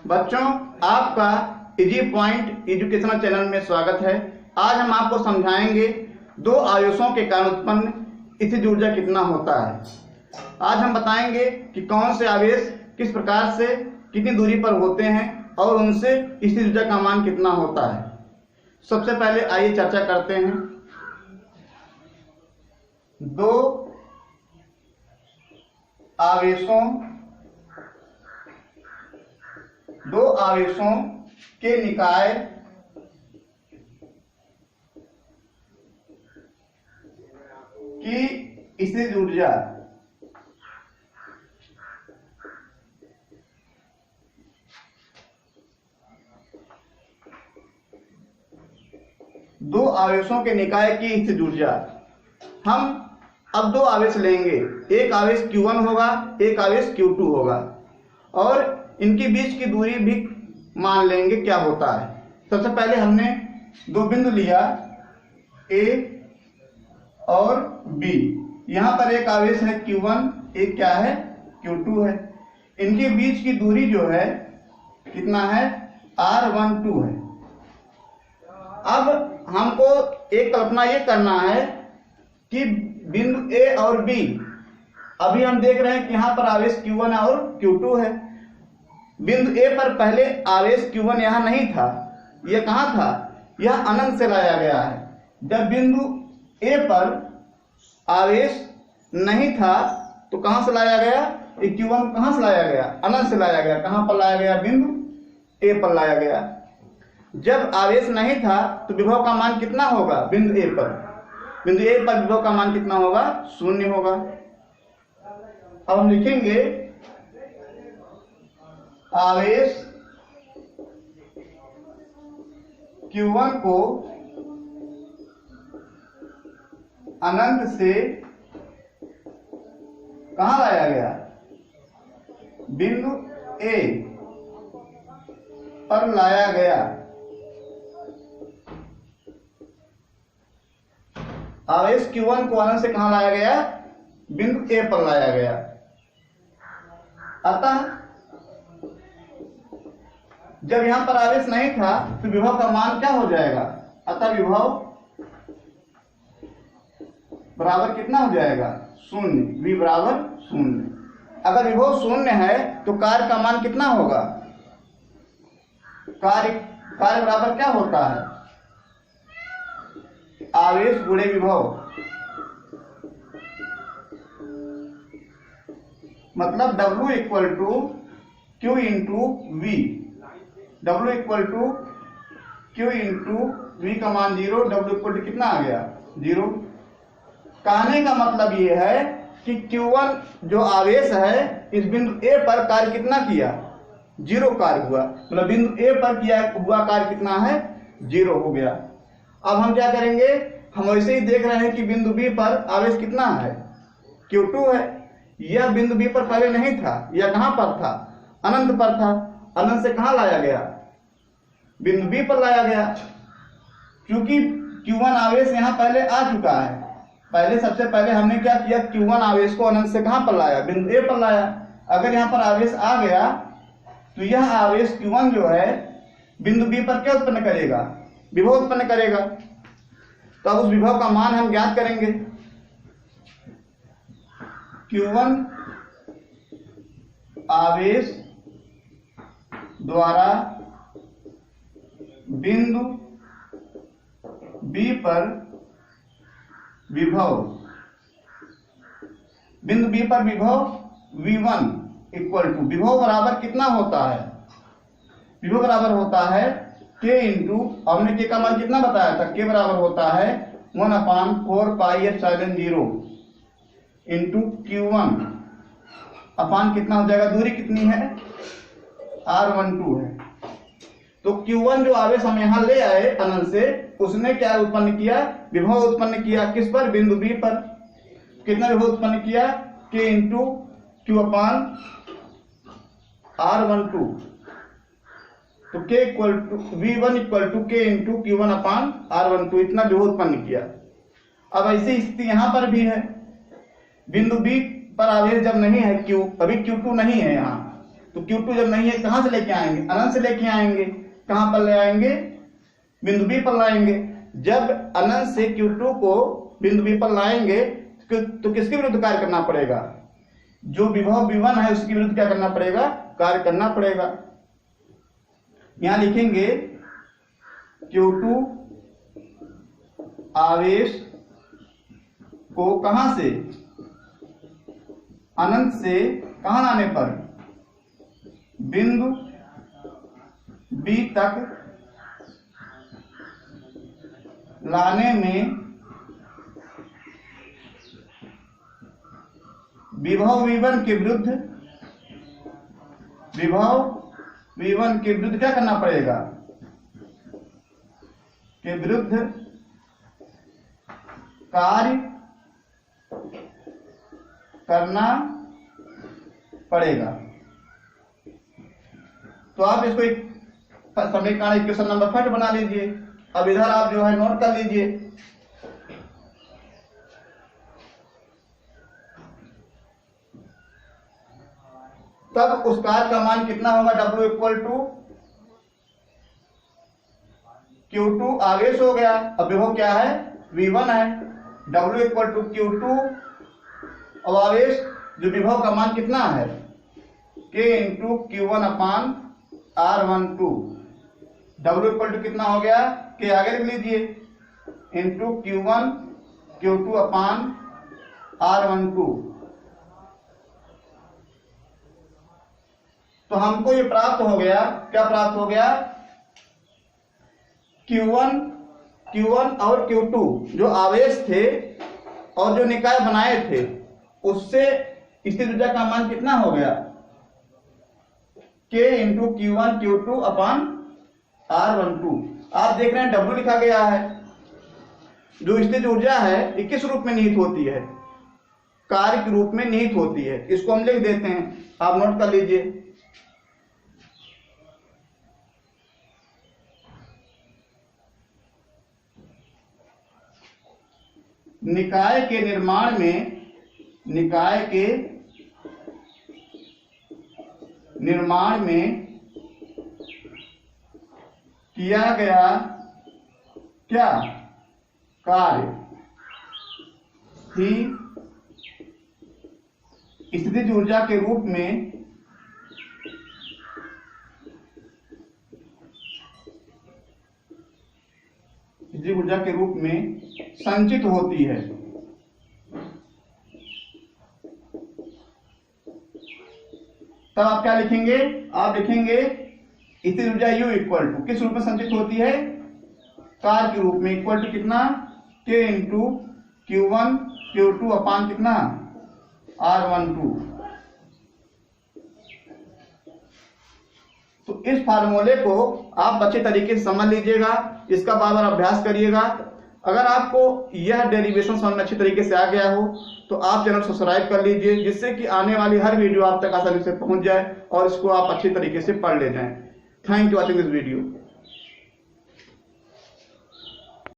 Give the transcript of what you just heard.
बच्चों, आपका easy point educational channel में स्वागत है। आज हम आपको समझाएंगे दो आवेशों के कारण उत्पन्न स्थितिज ऊर्जा कितना होता है। आज हम बताएंगे कि कौन से आवेश किस प्रकार से कितनी दूरी पर होते हैं और उनसे स्थितिज ऊर्जा का मान कितना होता है। सबसे पहले आइए चर्चा करते हैं। दो आवेशों के निकाय की स्थितिज ऊर्जा दो आवेशों के निकाय की स्थितिज ऊर्जा। हम अब दो आवेश लेंगे, एक आवेश Q1 होगा, एक आवेश Q2 होगा और इनके बीच की दूरी भी मान लेंगे क्या होता है। सबसे पहले हमने दो बिंदु लिया A और B। यहाँ पर एक आवेश है Q1, एक क्या है Q2 है। इनके बीच की दूरी जो है कितना है, R12 है। अब हमको एक कल्पना ये करना है कि बिंदु A और B, अभी हम देख रहे हैं कि यहाँ पर आवेश Q1 और Q2 है। बिंदु A पर पहले आवेश Q1 यहाँ नहीं था, यह कहाँ था, यह अनंत से लाया गया है। जब बिंदु A पर आवेश नहीं था तो कहाँ से लाया गया, Q1 कहाँ से लाया गया, अनंत से लाया गया। कहाँ पर लाया गया, बिंदु A पर लाया गया। जब आवेश नहीं था तो विभव का मान कितना होगा, बिंदु A पर विभव का मान कितना होगा, 0 होगा। अब हम लिखेंगे आवेश Q1 को अनंत से कहां लाया गया, बिंदु A पर लाया गया। आवेश Q1 को अनंत से कहां लाया गया, बिंदु A पर लाया गया। अतः जब यहां पर आवेश नहीं था तो विभव का मान क्या हो जाएगा, अतः विभव बराबर कितना हो जाएगा, 0। V बराबर 0। अगर विभव 0 है तो कार्य का मान कितना होगा, कार्य बराबर क्या होता है, आवेश गुणे विभव। मतलब W equal to Q into V। W equal to Q into V का मान 0, W इक्वल टू कितना आ गया, 0। कहने का मतलब ये है कि Q1 जो आवेश है इस बिंदु A पर कार्य कितना किया, 0 कार्य हुआ। मतलब बिंदु A पर किया हुआ कार्य कितना है, 0 हो गया। अब हम क्या करेंगे, हम वैसे ही देख रहे हैं कि बिंदु B पर आवेश कितना है, Q2 है। यह बिंदु B पर पहले नहीं था, यह कहां पर था, अनंत पर था। अनंत से कहां लाया गया, बिंदु B पर लाया गया। क्योंकि Q1 आवेश यहां पहले आ चुका है, सबसे पहले हमने क्या किया, Q1 आवेश को अनंत से कहां पर लाया, बिंदु A पर लाया। अगर यहां पर आवेश आ गया तो यह आवेश Q1 जो है बिंदु B पर क्या उत्पन्न करेगा, विभव उत्पन्न करेगा। तो अब उस विभव का मान हम ज्ञात करेंगे। Q1 आवेश द्वारा बिंदु B पर विभव, बिंदु B पर विभव V1 इक्वल टू, विभव बराबर कितना होता है, विभव बराबर होता है K इंटू, हमने K का मान कितना बताया था, K बराबर होता है 1/4πε0 इंटू Q1 अपान कितना हो जाएगा, दूरी कितनी है, R12 है। तो Q1 जो आवेश हम यहां ले आए अनंत से, उसने क्या उत्पन्न किया, विभव उत्पन्न किया। किस पर, बिंदु B पर। कितना विभव उत्पन्न किया, K इंटू Q अपान R12। तो K equal to V1 equal to K into Q1 upon R12, इतना विभव उत्पन्न किया। अब ऐसी स्थिति यहां पर भी है, बिंदु B पर आवेश जब नहीं है, अभी Q2 नहीं है यहाँ, तो Q2 जब नहीं है कहां से लेके आएंगे, अनंत से लेके आएंगे। कहां पर ले आएंगे, बिंदु B पर लाएंगे। जब अनंत से Q2 को बिंदु B पर लाएंगे तो किसके विरुद्ध कार्य करना पड़ेगा, जो विभव V1 है उसके विरुद्ध क्या करना पड़ेगा, कार्य करना पड़ेगा। यहां लिखेंगे Q2 आवेश को कहां से, अनंत से कहां लाने पर, बिंदु B तक लाने में विभव V1 के विरुद्ध, विभव V1 के विरुद्ध क्या करना पड़ेगा, के विरुद्ध कार्य करना पड़ेगा। तो आप इसको एक समीकरण इक्वेशन नंबर 5 बना लीजिए। अब इधर आप जो है नोट कर लीजिए। तब उस कार्य का मान कितना होगा, W इक्वल टू Q2 आवेश हो गया, अब विभव क्या है, V1 है। W इक्वल टू Q2 अब आवेश जो विभव का मान कितना है, K into Q1 upon R12। W equal to कितना हो गया, K आगे लिख लीजिए, इंटू Q1 Q2 अपान R12। तो हमको ये प्राप्त हो गया, क्या प्राप्त हो गया, Q1 और Q2 जो आवेश थे और जो निकाय बनाए थे उससे स्थिर ऊर्जा का मान कितना हो गया, K इंटू Q1 Q2 अपान R12। आप देख रहे हैं W लिखा गया है। जो स्थिर ऊर्जा है ये किस रूप में निहित होती है, कार्य के रूप में निहित होती है। इसको हम लिख देते हैं, आप नोट कर लीजिए। निकाय के निर्माण में किया गया क्या कार्य ही स्थितिज ऊर्जा के रूप में संचित होती है। तब आप क्या लिखेंगे, आप लिखेंगे स्थिर ऊर्जा U इक्वल टू किस रूप में संचित होती है, कार्य के रूप में, इक्वल टू कितना, K इंटू Q1 Q2 अपान कितना R12। तो इस फार्मूले को आप अच्छे तरीके से समझ लीजिएगा, इसका बार बार अभ्यास करिएगा। अगर आपको यह डेरिवेशन समझ में अच्छी तरीके से आ गया हो तो आप चैनल सब्सक्राइब कर लीजिए, जिससे कि आने वाली हर वीडियो आप तक आसानी से पहुंच जाए और इसको आप अच्छी तरीके से पढ़ ले जाएं। Thank you watching this video.